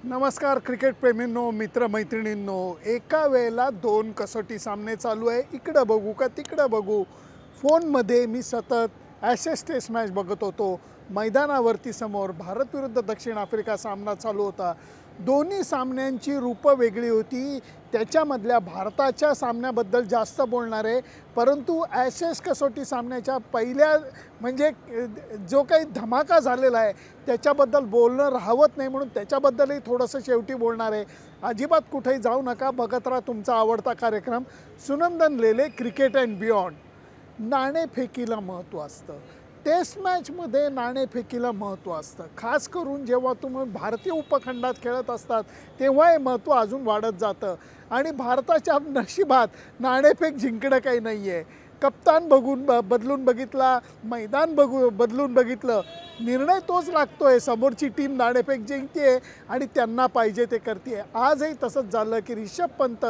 नमस्कार क्रिकेट प्रेमींनो, मित्रमैत्रिणींनो. एका वेळेला दोन कसोटी सामने चालू आहे. इकडं बघू का तिकडं बघू. फोनमध्ये मी सतत ॲशेस टेस्ट मॅच बघत होतो. मैदानावरती समोर भारत विरुद्ध दक्षिण आफ्रिका सामना चालू होता. दोन्ही सामन्यांची रूपं वेगळी होती. त्याच्यामधल्या भारताच्या सामन्याबद्दल जास्त बोलणार आहे, परंतु ॲशेस कसोटी सामन्याच्या पहिल्या म्हणजे जो काही धमाका झालेला आहे त्याच्याबद्दल बोलणं राहवत नाही, म्हणून त्याच्याबद्दलही थोडंसं शेवटी बोलणार आहे. अजिबात कुठेही जाऊ नका, बघत राहा तुमचा आवडता कार्यक्रम सुनंदन लेले क्रिकेट अँड बियॉन्ड. नाणेफेकीला महत्त्व असतं. टेस्ट मॅचमध्ये नाणेफेकीला महत्त्व असतं. खास करून जेव्हा तुम्ही भारतीय उपखंडात खेळत असतात तेव्हा हे महत्त्व अजून वाढत जातं. आणि भारताच्या नशिबात नाणेफेक जिंकणं काही नाही आहे. कप्तान बदलून बघितला, मैदान बदलून बघितलं, निर्णय तोच लागतो आहे. समोरची टीम नाणेफेक जिंकते आणि त्यांना पाहिजे ते करते. आजही तसंच झालं की ऋषभ पंत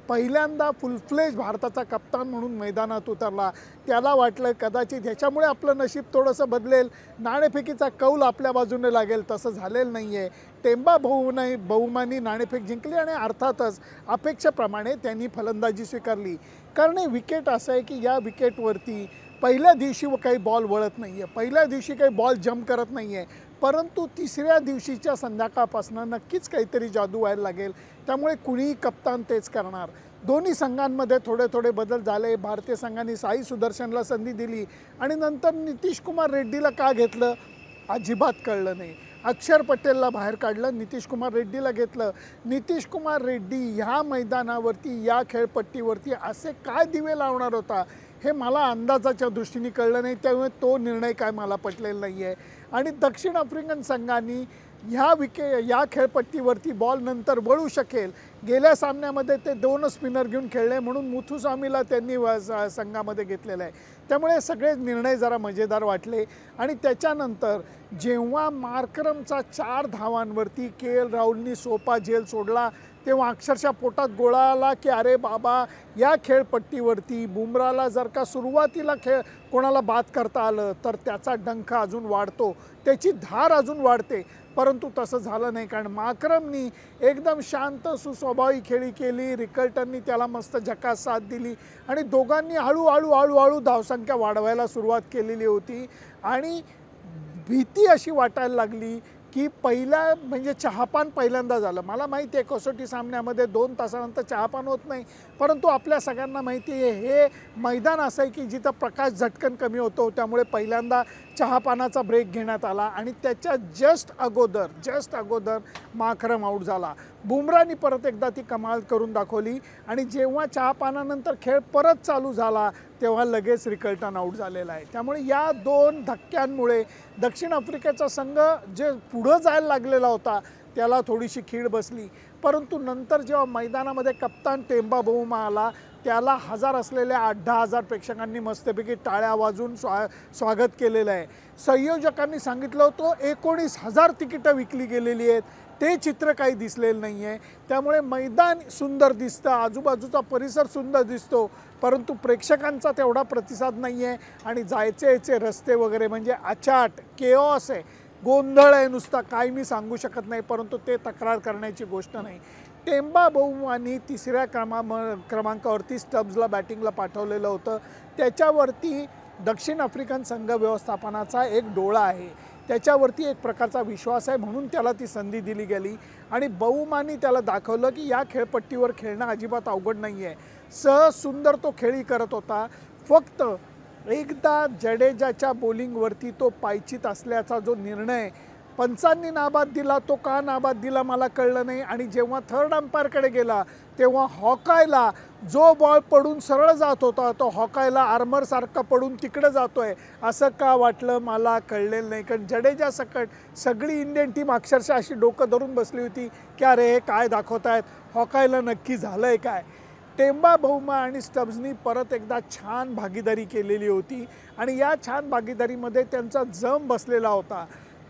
पहिल्यांदा फुलफ्लेज भारताचा कप्तान म्हणून मैदानात उतरला. त्याला वाटलं कदाचित ह्याच्यामुळे आपलं नशीब थोडंसं बदलेल, नाणेफेकीचा कौल आपल्या बाजूने लागेल. तसं झालेलं नाही आहे. टेम्बा बहुमानी नाणेफेक जिंकली आणि अर्थातच अपेक्षेप्रमाणे त्यांनी फलंदाजी स्वीकारली. कारण हे विकेट असं आहे की या विकेटवरती पहिल्या दिवशी काही बॉल वळत नाही आहे, पहिल्या दिवशी काही बॉल जम्प करत नाही आहे, परंतु तिसऱ्या दिवशीच्या संध्याकाळपासून नक्कीच काहीतरी जादू व्हायला लागेल. त्यामुळे कुणीही कप्तान तेच करणार. दोन्ही संघांमध्ये थोडे थोडे बदल झाले. भारतीय संघाने साई सुदर्शनला संधी दिली आणि नंतर नितीश कुमार रेड्डीला का घेतलं अजिबात कळलं नाही. अक्षर पटेलला बाहेर काढलं, नितीश कुमार रेड्डीला घेतलं. नितीश कुमार रेड्डी ह्या मैदानावरती या खेळपट्टीवरती असे काय दिवे लावणार होता हे मला अंदाजाच्या दृष्टीने कळलं नाही. त्यामुळे तो निर्णय काय मला पटलेला नाही आहे. आणि दक्षिण आफ्रिकन संघाने या खेळपट्टीवरती बॉल नंतर वळू शकेल. गेल्या सामन्यामध्ये ते 2 स्पिनर घेऊन खेळले म्हणून मुथुसामीला त्यांनी संघामध्ये घेतलेलं आहे. त्यामुळे सगळे निर्णय जरा मजेदार वाटले. आणि त्याच्यानंतर जेव्हा मार्करमचा 4 धावांवरती के.एल. राहुलनी सोपा झेल सोडला तेव्हा अक्षरशः पोटात गोळा आला की अरे बाबा, या खेळपट्टीवरती बुमराला जर का सुरुवातीला कोणाला बाद करता आलं तर त्याचा डंख अजून वाढतो, त्याची धार अजून वाढते. परंतु तसं झालं नाही, कारण मार्करमनी एकदम शांत सुस्वभावी खेळी केली. रिकल्टननी त्याला मस्त झकास साथ दिली आणि दोघांनी हळूहळू धावसंख्या वाढवायला सुरुवात केलेली होती. आणि भीती अशी वाटायला लागली की पहिला म्हणजे चहापान पहिल्यांदा झालं. मला माहिती आहे कसोटी सामन्यामध्ये 2 तासानंतर चहापान होत नाही, परंतु आपल्या सगळ्यांना माहिती आहे हे मैदान असं आहे की जिथं प्रकाश झटकन कमी होतो. त्यामुळे पहिल्यांदा चहापानाचा ब्रेक घेण्यात आला आणि त्याच्या जस्ट अगोदर मार्करम आऊट झाला. बुमरानी परत एकदा ती कमाल करून दाखवली आणि जेव्हा चहापानानंतर खेळ परत चालू झाला तेव्हा लगेच रिकल्टन आऊट झालेला आहे. त्यामुळे या 2 धक्क्यांमुळे दक्षिण आफ्रिकेचा संघ जे पुढं जायला लागलेला होता त्याला थोडीशी खीळ बसली. परंतु नंतर जेव्हा मैदानामध्ये कप्तान टेम्बा बहुमा आला त्याला हजार असलेल्या 8-10 प्रेक्षकांनी मस्तपैकी टाळ्या वाजून स्वागत केलेलं आहे. संयोजकांनी सांगितलं होतं 19,000 तिकीटं विकली गेलेली आहेत. ते चित्र काही दिसलेलं नाही आहे. त्यामुळे मैदान सुंदर दिसतं, आजूबाजूचा परिसर सुंदर दिसतो, परंतु प्रेक्षकांचा तेवढा प्रतिसाद नाही आहे. आणि जायचे रस्ते वगैरे म्हणजे अचाट केओस आहे, गोंधळ आहे नुसता. काही मी सांगू शकत नाही, परंतु ते तक्रार करण्याची गोष्ट नाही. टेम्बा बहुमानी 3ऱ्या क्रमांकावरती स्टब्सला बॅटिंगला पाठवलेलं होतं. त्याच्यावरती दक्षिण आफ्रिकन संघ व्यवस्थापनाचा एक डोळा आहे, त्याच्यावरती एक प्रकारचा विश्वास आहे, म्हणून त्याला ती संधी दिली गेली. आणि बहुमानी त्याला दाखवलं की या खेळपट्टीवर खेळणं अजिबात अवघड नाही आहे. सहज सुंदर तो खेळी करत होता. फक्त एकदा जडेजाच्या बॉलिंगवरती तो पायचीत असल्याचा जो निर्णय पंचांनी नाबाद दिला, तो का नाबाद दिला मला कळलं नाही. आणि जेव्हा थर्ड अंपायरकडे गेला तेव्हा हॉकायला जो बॉल पडून सरळ जात होता तो हॉकायला आर्मरसारखा पडून तिकडे जातो आहे असं का वाटलं मला कळलेलं नाही. कारण जडेजा सकट सगळी इंडियन टीम अक्षरशः अशी डोकं धरून बसली होती की अरे हे काय दाखवत आहेत, हॉकायला नक्की झालं आहे काय. टेम्बा बहुमा आणि स्टब्सनी परत एकदा छान भागीदारी केलेली होती आणि या छान भागीदारीमध्ये त्यांचा जम बसलेला होता.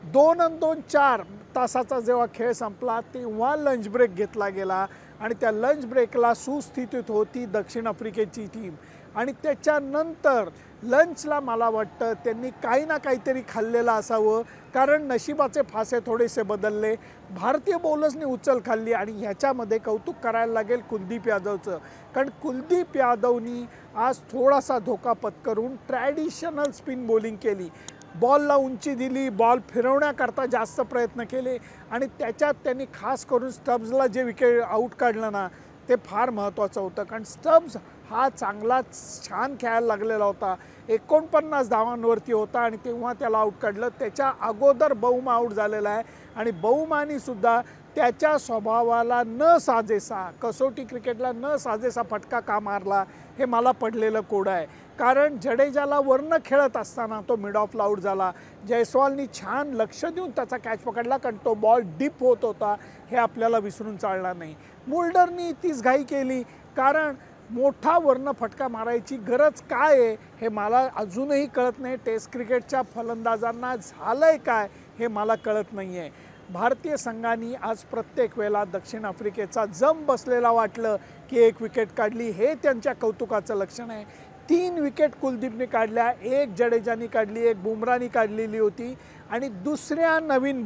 2-2 4 तासाचा जेव्हा खेळ संपला तेव्हा लंच ब्रेक घेतला गेला आणि त्या लंच ब्रेकला सुस्थितीत होती दक्षिण आफ्रिकेची टीम. आणि त्याच्यानंतर लंचला मला वाटतं त्यांनी काही ना काहीतरी खाल्लेलं असावं, कारण नशिबाचे फासे थोडेसे बदलले. भारतीय बॉलर्सनी उचल खाल्ली आणि ह्याच्यामध्ये कौतुक करायला लागेल कुलदीप यादवचं, कारण कुलदीप यादवनी आज थोडासा धोका पत्करून ट्रॅडिशनल स्पिन बॉलिंग केली. बॉलला उंची दिली, बॉल फिरवण्याकरता जास्त प्रयत्न केले आणि त्याच्यात त्यांनी खास करून स्टब्सला जे विकेट आऊट काढलं ना, ते फार महत्त्वाचं होतं. कारण स्टब्स हा चांगला छान खेळायला लागलेला होता, 49 धावांवरती होता आणि तेव्हा त्याला आऊट काढलं. त्याच्या अगोदर बौमा आऊट झालेला आहे आणि बौमानीसुद्धा त्याच्या स्वभावाला न साजेसा, कसोटी क्रिकेटला न साजेसा फटका का मारला हे मला पडलेलं कोडं आहे. कारण जडेजाला वरनं खेळत असताना तो मिड ऑफला आऊट झाला. जयस्वालनी छान लक्ष देऊन त्याचा कॅच पकडला, कारण तो बॉल डीप होत होता, हे आपल्याला विसरून चालणार नाही. मुल्डरनी तीच घाई केली, कारण मोठा वरनं फटका मारायची गरज काय आहे हे मला अजूनही कळत नाही. टेस्ट क्रिकेटच्या फलंदाजांना झालंय काय हे मला कळत नाही आहे. भारतीय संघाने आज प्रत्येक वेळेला दक्षिण आफ्रिकेचा जम बसलेला वाटलं की एक विकेट काढली, हे त्यांच्या कौतुकाचं लक्षण आहे. 3 विकेट कुलदीपने काढल्या, 1 जडेजानी काढली, 1 बुमरानी काढलेली होती आणि दुसऱ्या नवीन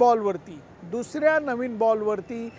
बॉलवरती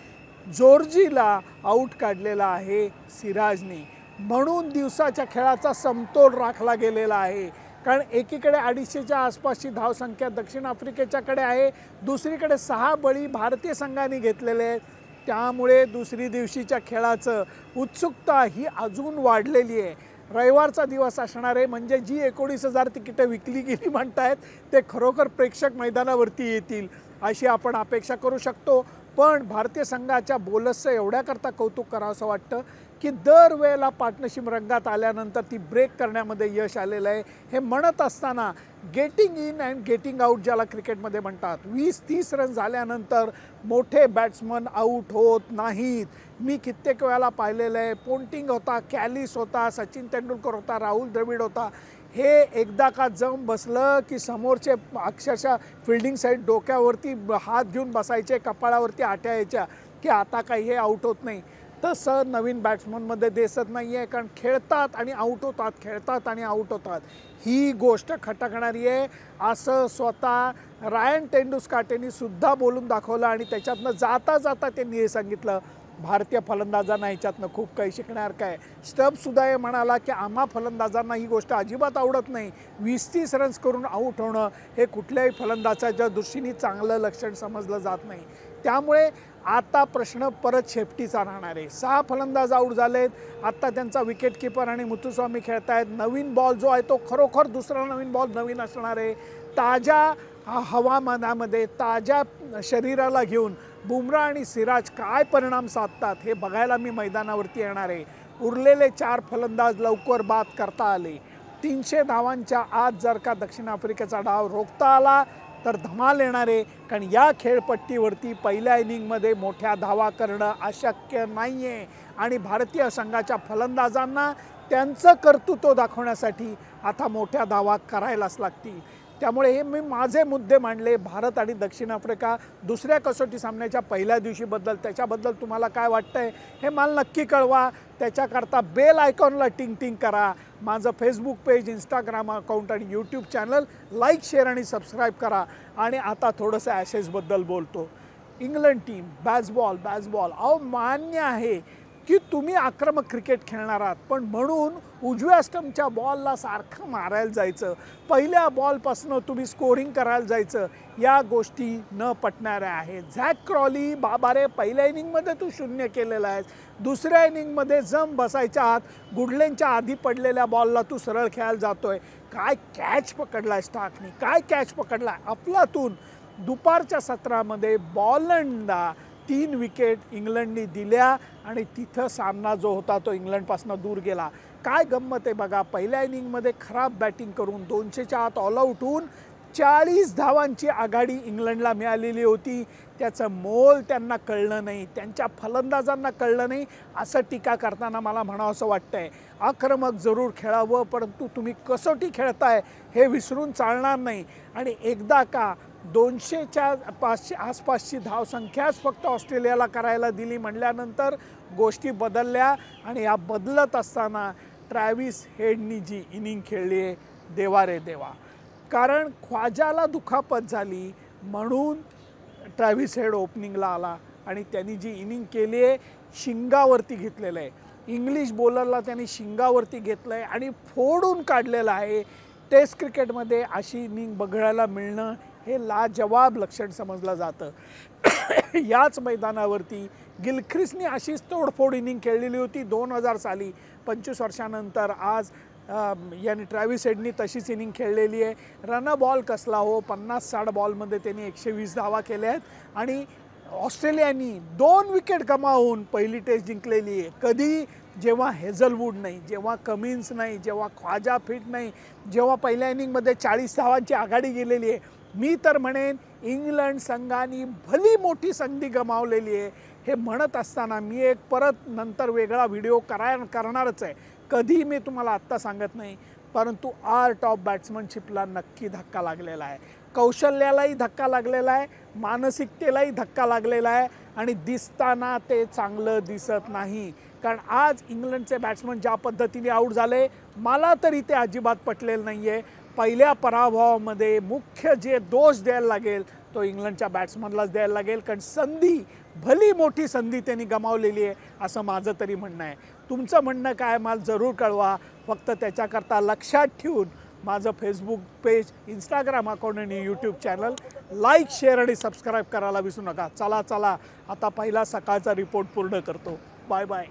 जॉर्जीला आऊट काढलेला आहे सिराजने. म्हणून दिवसाच्या खेळाचा समतोल राखला गेलेला आहे. कारण एकीकडे 250च्या आसपासची धावसंख्या दक्षिण आफ्रिकेच्याकडे आहे, दुसरीकडे 6 बळी भारतीय संघाने घेतलेले आहेत. त्यामुळे दुसरी दिवशीच्या खेळाचं उत्सुकता ही अजून वाढलेली आहे. रविवारचा दिवस असणार आहे, म्हणजे जी 19,000 तिकीटं विकली गेली म्हणतायत ते खरोखर प्रेक्षक मैदानावरती येतील अशी आपण अपेक्षा करू शकतो. पण भारतीय संघाच्या बॉलर्सचं एवढ्याकरता कौतुक करावंसं वाटतं की दरवेळेला पार्टनरशिप रंगात आल्यानंतर ती ब्रेक करण्यामध्ये यश आलेलं आहे. हे म्हणत असताना getting in and getting out ज्याला क्रिकेटमध्ये म्हणतात, 20-30 रन झाल्यानंतर मोठे बॅट्समन आऊट होत नाहीत. मी कित्येक वेळेला पाहिलेलं आहे. पोंटिंग होता, कॅलिस होता, सचिन तेंडुलकर होता, राहुल द्रविड होता. हे एकदा का जम बसलं की समोरचे अक्षरशः फिल्डिंग साईड डोक्यावरती हात घेऊन बसायचे, कपाळावरती आट्या यायच्या की आता काही हे आऊट होत नाही. तसं नवीन बॅट्समनमध्ये दिसत नाही आहे, कारण खेळतात आणि आऊट होतात, खेळतात आणि आऊट होतात. ही गोष्ट खटकणारी आहे असं स्वतः रायन टेंडुस्काटेनी सुद्धा बोलून दाखवलं आणि त्याच्यातनं जाता जाता त्यांनी हे सांगितलं, भारतीय फलंदाजांना ह्याच्यातनं खूप काही शिकणार काय. स्टब्ससुद्धा हे म्हणाला की आम्हा फलंदाजांना ही गोष्ट अजिबात आवडत नाही. 20-30 रन्स करून आऊट होणं हे कुठल्याही फलंदाजाच्या दृष्टीने चांगलं लक्षण समजलं जात नाही. त्यामुळे आता प्रश्न परत शेफ्टीचा राहणार आहे. 6 फलंदाज आऊट झालेत. आत्ता त्यांचा विकेट किपर आणि मुथुस्वामी खेळत आहेत. नवीन बॉल जो आहे तो खरोखर दुसरा नवीन बॉल नवीन असणार आहे. ताज्या हवामानामध्ये ताज्या शरीराला घेऊन बुमरा आणि सिराज काय परिणाम साधतात हे बघायला मी मैदानावरती येणार आहे. उरलेले 4 फलंदाज लवकर बाद करता आले. 300 धावांच्या आत जर का दक्षिण आफ्रिकेचा डाव रोखता आला तर धमाल येणार आहे. कारण या खेळपट्टीवरती पहिल्या इनिंगमध्ये मोठ्या धावा करणं अशक्य नाही आहे आणि भारतीय संघाच्या फलंदाजांना त्यांचं कर्तृत्व दाखवण्यासाठी आता मोठ्या धावा करायलाच लागतील. त्यामुळे हे मी माझे मुद्दे मांडले. भारत आणि दक्षिण आफ्रिका दुसऱ्या कसोटी सामन्याच्या पहिल्या दिवशीबद्दल, त्याच्याबद्दल तुम्हाला काय वाटतंय हे मला नक्की कळवा. त्याच्याकरता बेल आयकॉनला टिंग टिंग करा. माझं फेसबुक पेज, इंस्टाग्राम अकाउंट आणि यूट्यूब चॅनल लाईक, शेअर आणि सबस्क्राईब करा. आणि आता थोडंसं ॲशेसबद्दल बोलतो. इंग्लंड टीम बॅसबॉल अहो मान्य आहे की तुम्ही आक्रमक क्रिकेट खेळणार आहात, पण म्हणून उजव्या स्टंपच्या बॉलला सारखं मारायला जायचं, पहिल्या बॉलपासून तुम्ही स्कोरिंग करायला जायचं, या गोष्टी न पटणाऱ्या आहेत. झॅक क्रॉली बाबा रे, पहिल्या इनिंगमध्ये तू 0 केलेला आहेस, दुसऱ्या इनिंगमध्ये जम बसायच्या आत गुडलेनच्या आधी पडलेल्या बॉलला तू सरळ खेळायला जातोय. काय कॅच पकडलाय स्टार्कने, काय कॅच पकडलाय अफलातून. दुपारच्या सत्रामध्ये बॉलंडला 3 विकेट इंग्लंडने दिल्या आणि तिथं सामना जो होता तो इंग्लंडपासून दूर गेला. काय गंमत आहे बघा, पहिल्या इनिंगमध्ये खराब बॅटिंग करून 200च्या आत ऑल आऊट होऊन 40 धावांची आघाडी इंग्लंडला मिळालेली होती. त्याचं मोल त्यांना कळलं नाही, त्यांच्या फलंदाजांना कळलं नाही, असं टीका करताना मला म्हणावंसं वाटतंय. आक्रमक जरूर खेळावं, परंतु तुम्ही कसोटी खेळताय हे विसरून चालणार नाही. आणि एकदा का 200च्या आसपासची धावसंख्याच फक्त ऑस्ट्रेलियाला करायला दिली म्हणल्यानंतर गोष्टी बदलल्या. आणि या बदलत असताना ट्रॅव्हिस हेडनी जी इनिंग खेळली आहे देवा रे देवा. कारण ख्वाजाला दुखापत झाली म्हणून ट्रॅव्हिस हेड ओपनिंगला आला आणि त्यांनी जी इनिंग केली आहे शिंगावरती घेतलेलं आहे. इंग्लिश बॉलरला त्यांनी शिंगावरती घेतलं आहे आणि फोडून काढलेलं आहे. टेस्ट क्रिकेटमध्ये अशी इनिंग बघायला मिळणं हे लाजवाब लक्षण समजलं जातं. याच मैदानावरती गिलख्रिस्टने अशीच तोडफोड इनिंग खेळलेली होती 2000 साली. 25 वर्षानंतर आज याने ट्रॅव्हिस हेडनी तशीच इनिंग खेळलेली आहे. रन बॉल कसला हो, 50-60 बॉलमध्ये त्यांनी 120 धावा केल्या आहेत आणि ऑस्ट्रेलियानी 2 विकेट गमावून पहिली टेस्ट जिंकलेली आहे. कधी? जेव्हा हेझलवूड नाही, जेव्हा कमिन्स नाही, जेव्हा ख्वाजा फिट नाही, जेव्हा पहिल्या इनिंगमध्ये 40 धावांची आघाडी गेलेली आहे. मी तर म्हणेन इंग्लंड संघाने भली मोठी संधी गमावलेली आहे. हे म्हणत असताना मी एक परत नंतर वेगळा व्हिडिओ करणारच आहे. कधी मी तुम्हाला आत्ता सांगत नाही, परंतु आर्ट ऑफ बॅट्समनशिपला नक्की धक्का लागलेला आहे. कौशल्यालाही धक्का लागलेला आहे, मानसिकतेलाही धक्का लागलेला आहे आणि दिसताना ते चांगलं दिसत नाही. कारण आज इंग्लंडचे बॅट्समन ज्या पद्धतीने आऊट झाले मला तरी ते अजिबात पटलेलं नाही आहे. पहिल्या पराभवामध्ये मुख्य जे दोष द्यायला लागेल तो इंग्लंडच्या बॅट्समनलाच द्यायला लागेल. कारण संधी, भली मोठी संधी त्यांनी गमावलेली आहे असं माझं तरी म्हणणं आहे. तुमचं म्हणणं काय मला जरूर कळवा. फक्त त्याच्याकरता लक्षात ठेवून माझं फेसबुक पेज, इंस्टाग्राम अकाउंट आणि यूट्यूब चॅनल लाईक, शेअर आणि सबस्क्राईब करायला विसरू नका. चला आता पहिला सकाळचा रिपोर्ट पूर्ण करतो. Bye bye.